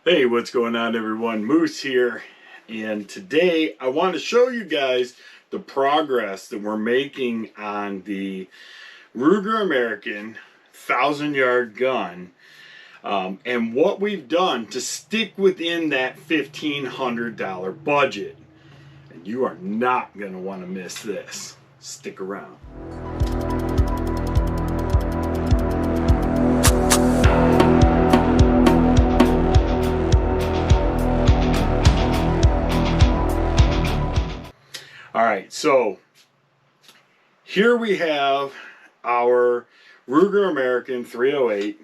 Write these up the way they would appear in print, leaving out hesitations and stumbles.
Hey, what's going on everyone? Moose here, and today I want to show you guys the progress that we're making on the Ruger American 1,000-yard gun, and what we've done to stick within that $1,500 budget. And you are not going to want to miss this. Stick around. All right, so here we have our Ruger American 308,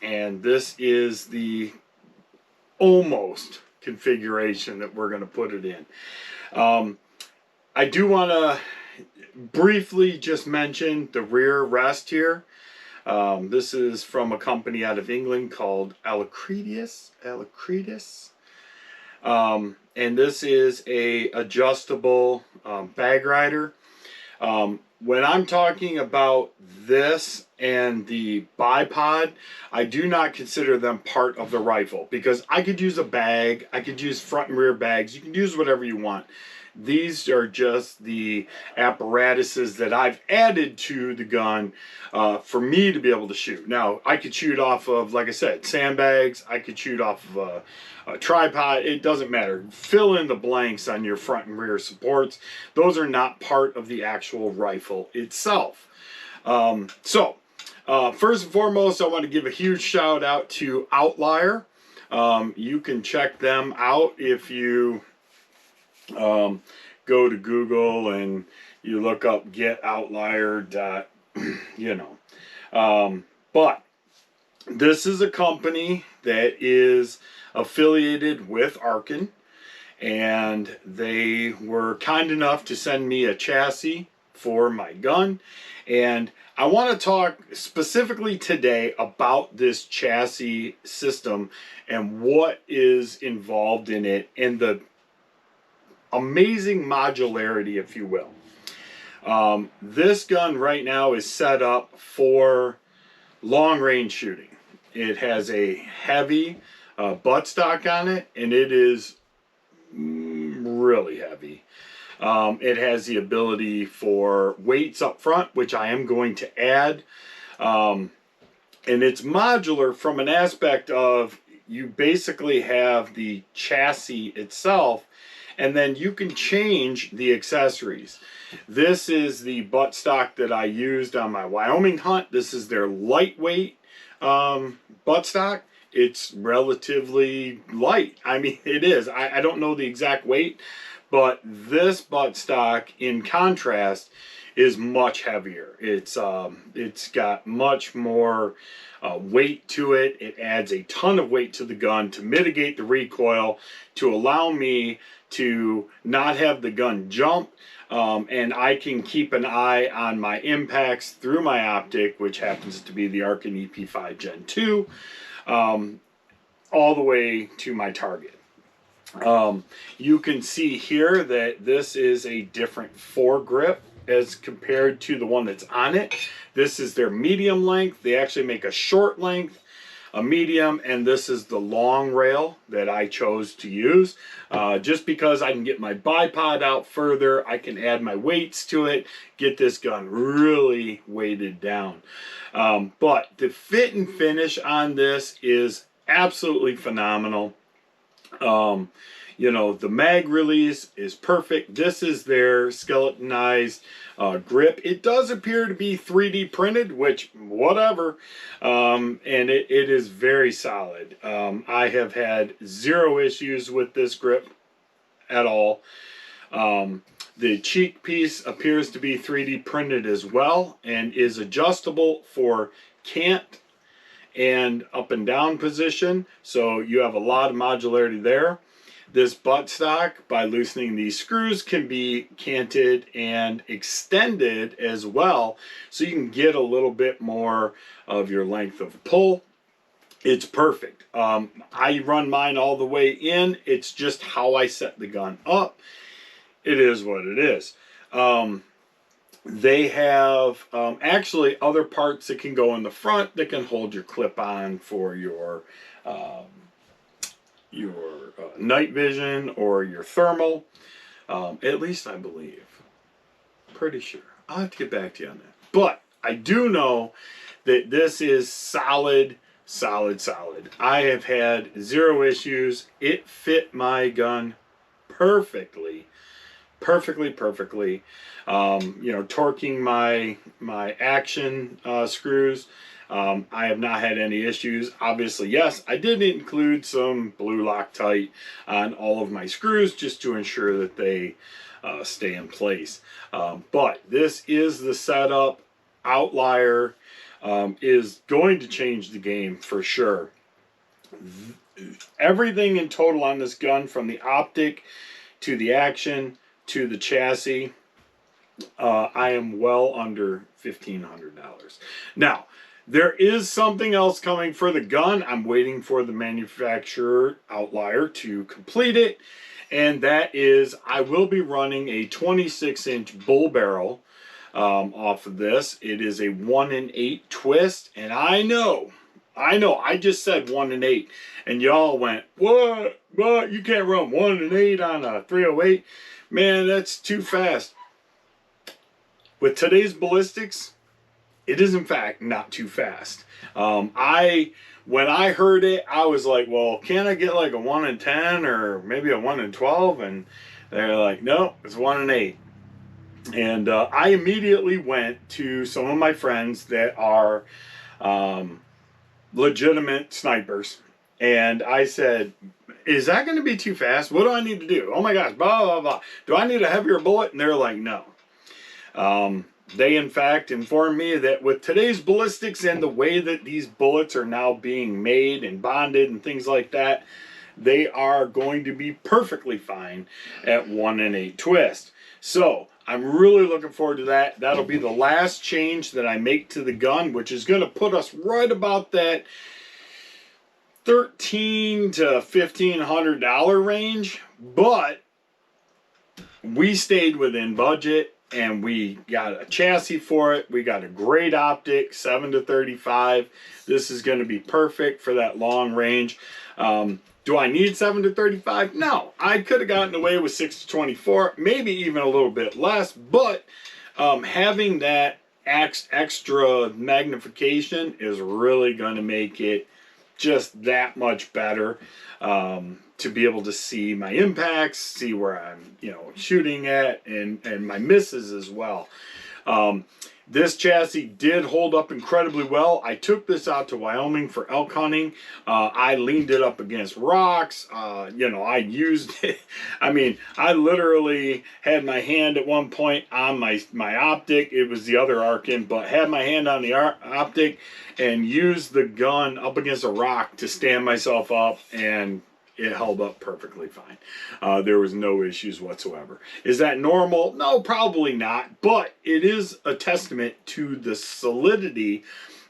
and this is the almost configuration that we're going to put it in. I do want to briefly just mention the rear rest here. This is from a company out of England called Alacretus. And this is a adjustable bag rider. When I'm talking about this and the bipod, I do not consider them part of the rifle, because I could use a bag, I could use front and rear bags, you can use whatever you want. These are just the apparatuses that I've added to the gun for me to be able to shoot. Now, I could shoot off of, like I said, sandbags. I could shoot off of a tripod. It doesn't matter. Fill in the blanks on your front and rear supports. Those are not part of the actual rifle itself. First and foremost, I want to give a huge shout out to Outlier. You can check them out if you go to Google and you look up get outlier dot, but this is a company that is affiliated with Arken, and they were kind enough to send me a chassis for my gun. And I want to talk specifically today about this chassis system and what is involved in it, and the amazing modularity, if you will. This gun right now is set up for long range shooting. It has a heavy buttstock on it, and it is really heavy. It has the ability for weights up front, which I am going to add. And it's modular from an aspect of, you basically have the chassis itself, and then you can change the accessories. This is the buttstock that I used on my Wyoming hunt. This is their lightweight buttstock. It's relatively light. I mean, it is. I don't know the exact weight, but this buttstock, in contrast, is much heavier. It's got much more weight to it. It adds a ton of weight to the gun to mitigate the recoil, to allow me to not have the gun jump, and I can keep an eye on my impacts through my optic, which happens to be the Arken EP5 Gen 2, all the way to my target. You can see here that this is a different foregrip as compared to the one that's on it. This is their medium length. They actually make a short length, a medium, and this is the long rail that I chose to use. Just because I can get my bipod out further, I can add my weights to it, get this gun really weighted down. But the fit and finish on this is absolutely phenomenal. The mag release is perfect. This is their skeletonized grip. It does appear to be 3D printed, which, whatever, and it is very solid. I have had zero issues with this grip at all. The cheek piece appears to be 3D printed as well, and is adjustable for cant and up and down position, so you have a lot of modularity there. This buttstock, by loosening these screws, can be canted and extended as well, so you can get a little bit more of your length of pull. It's perfect. I run mine all the way in. It's just how I set the gun up. It is what it is. They have actually other parts that can go in the front that can hold your clip on for your your night vision or your thermal. At least I believe. Pretty sure. I'll have to get back to you on that. But I do know that this is solid, solid, solid. I have had zero issues. It fit my gun perfectly. Perfectly. Torquing my action screws. I have not had any issues. Obviously, yes, I did include some blue Loctite on all of my screws just to ensure that they stay in place. But this is the setup. Outlier is going to change the game for sure. Everything in total on this gun, from the optic to the action to the chassis, I am well under $1,500. Now, there is something else coming for the gun. I'm waiting for the manufacturer, Outlier, to complete it. And that is, I will be running a 26-inch bull barrel off of this. It is a 1-in-8 twist. And I know, I just said 1-in-8. And y'all went, what? You can't run 1-in-8 on a 308? Man, that's too fast. With today's ballistics, it is in fact not too fast. When I heard it, I was like, well, can't I get like a 1-in-10 or maybe a 1-in-12? And they're like, no, it's 1-in-8. And I immediately went to some of my friends that are legitimate snipers. And I said, is that going to be too fast? What do I need to do? Oh my gosh, blah, blah, blah. Do I need a heavier bullet? And they're like, no. They, in fact, informed me that with today's ballistics and the way that these bullets are now being made and bonded and things like that, they are going to be perfectly fine at 1-in-8 twist. So I'm really looking forward to that. That'll be the last change that I make to the gun, which is going to put us right about that $1,300 to $1,500 range. But we stayed within budget. And we got a chassis for it. We got a great optic, 7 to 35. This is going to be perfect for that long range. Do I need 7 to 35? No. I could have gotten away with 6 to 24, maybe even a little bit less. But having that extra magnification is really going to make it just that much better. To be able to see my impacts, see where I'm, shooting at, and my misses as well. This chassis did hold up incredibly well. I took this out to Wyoming for elk hunting. I leaned it up against rocks. I used it. I mean, I literally had my hand at one point on my optic. It was the other Arkin, but had my hand on the optic and used the gun up against a rock to stand myself up, and it held up perfectly fine. There was no issues whatsoever. Is that normal? No, probably not. But it is a testament to the solidity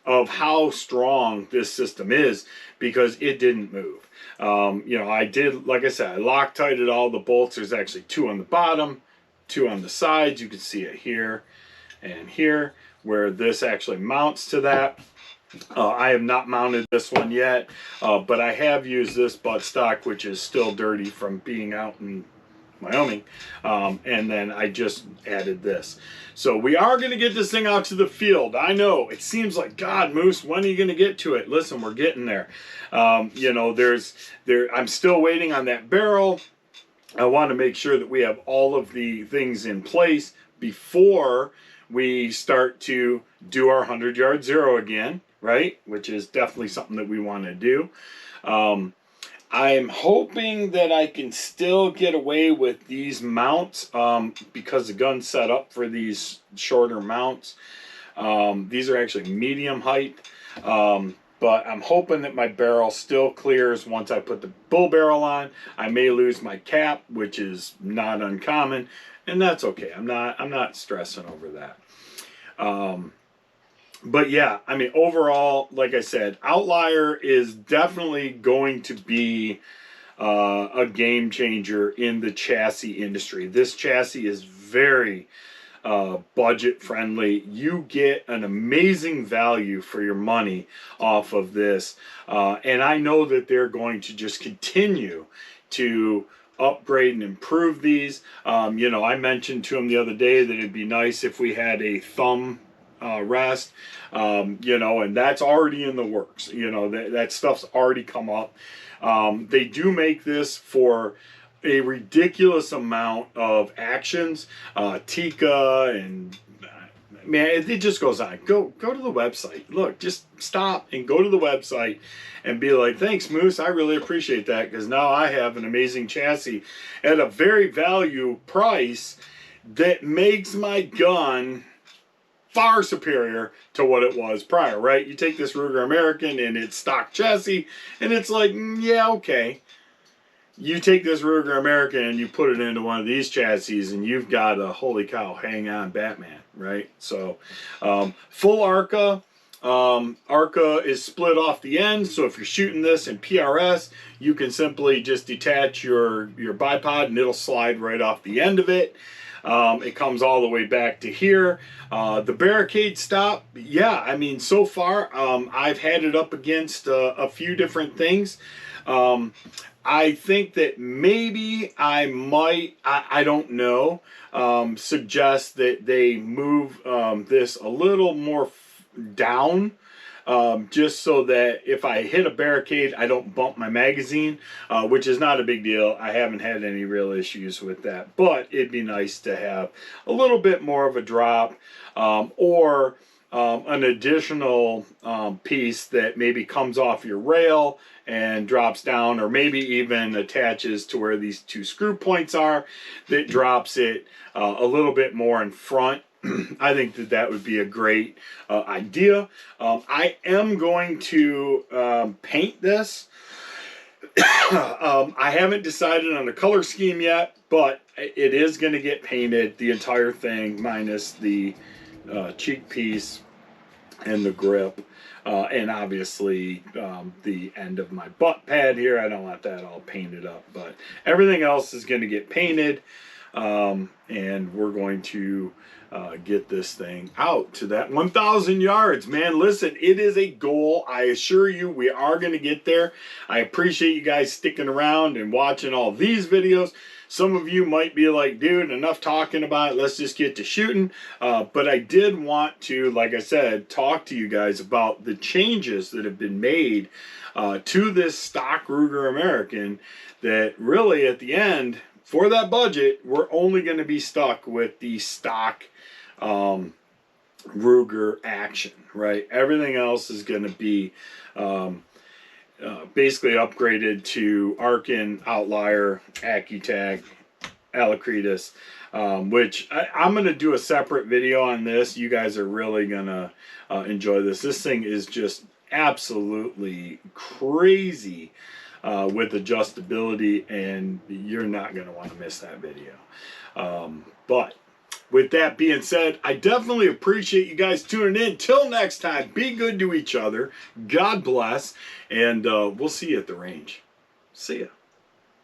of how strong this system is, because it didn't move. I did, like I said, I Loctited all the bolts. There's actually 2 on the bottom, 2 on the sides. You can see it here and here, where this actually mounts to that. I have not mounted this one yet, but I have used this buttstock, which is still dirty from being out in Wyoming, and then I just added this. So we are going to get this thing out to the field. I know, it seems like, God, Moose, when are you going to get to it? Listen, we're getting there. I'm still waiting on that barrel. I want to make sure that we have all of the things in place before we start to do our 100-yard zero again. Right? Which is definitely something that we want to do. I'm hoping that I can still get away with these mounts because the gun's set up for these shorter mounts. These are actually medium height. But I'm hoping that my barrel still clears once I put the bull barrel on. I may lose my cap, which is not uncommon, and that's okay. I'm not stressing over that. But yeah, I mean, overall, like I said, Outlier is definitely going to be a game changer in the chassis industry. This chassis is very budget friendly. You get an amazing value for your money off of this. And I know that they're going to just continue to upgrade and improve these. You know, I mentioned to him the other day that it'd be nice if we had a thumb rest, you know, and that's already in the works. You know, that stuff's already come up. They do make this for a ridiculous amount of actions, Tika, and man, it just goes on. Go to the website. Look, just stop and go to the website and be like, thanks, Moose. I really appreciate that, because now I have an amazing chassis at a very value price that makes my gun far superior to what it was prior, right? You take this Ruger American and its stock chassis, and it's like, yeah, okay. You take this Ruger American and you put it into one of these chassis, and you've got a holy cow, hang on Batman, right? So, full ARCA. ARCA is split off the end, so if you're shooting this in PRS, you can simply just detach your bipod and it'll slide right off the end of it. It comes all the way back to here. The barricade stop, yeah, I mean, so far, I've had it up against a few different things. I think that maybe I might, I don't know, suggest that they move this a little more down, just so that if I hit a barricade, I don't bump my magazine, which is not a big deal. I haven't had any real issues with that, but it'd be nice to have a little bit more of a drop, or an additional piece that maybe comes off your rail and drops down, or maybe even attaches to where these two screw points are, that drops it a little bit more in front. I think that that would be a great idea. I am going to paint this. I haven't decided on the color scheme yet, but it is going to get painted, the entire thing, minus the cheek piece and the grip, and obviously the end of my butt pad here. I don't want that all painted up, but everything else is going to get painted, and we're going to get this thing out to that 1,000 yards. Man, listen, it is a goal. I assure you we are going to get there. I appreciate you guys sticking around and watching all these videos. Some of you might be like, dude, enough talking about it. Let's just get to shooting. But I did want to, like I said, talk to you guys about the changes that have been made to this stock Ruger American, that really at the end, for that budget, we're only going to be stuck with the stock Ruger Action, right? Everything else is going to be basically upgraded to Arken, Outlier, Accutag, Alacretus, which I'm going to do a separate video on this. You guys are really going to enjoy this. This thing is just absolutely crazy with adjustability, and you're not going to want to miss that video. But with that being said, I definitely appreciate you guys tuning in. Till next time, be good to each other. God bless, and we'll see you at the range. See ya.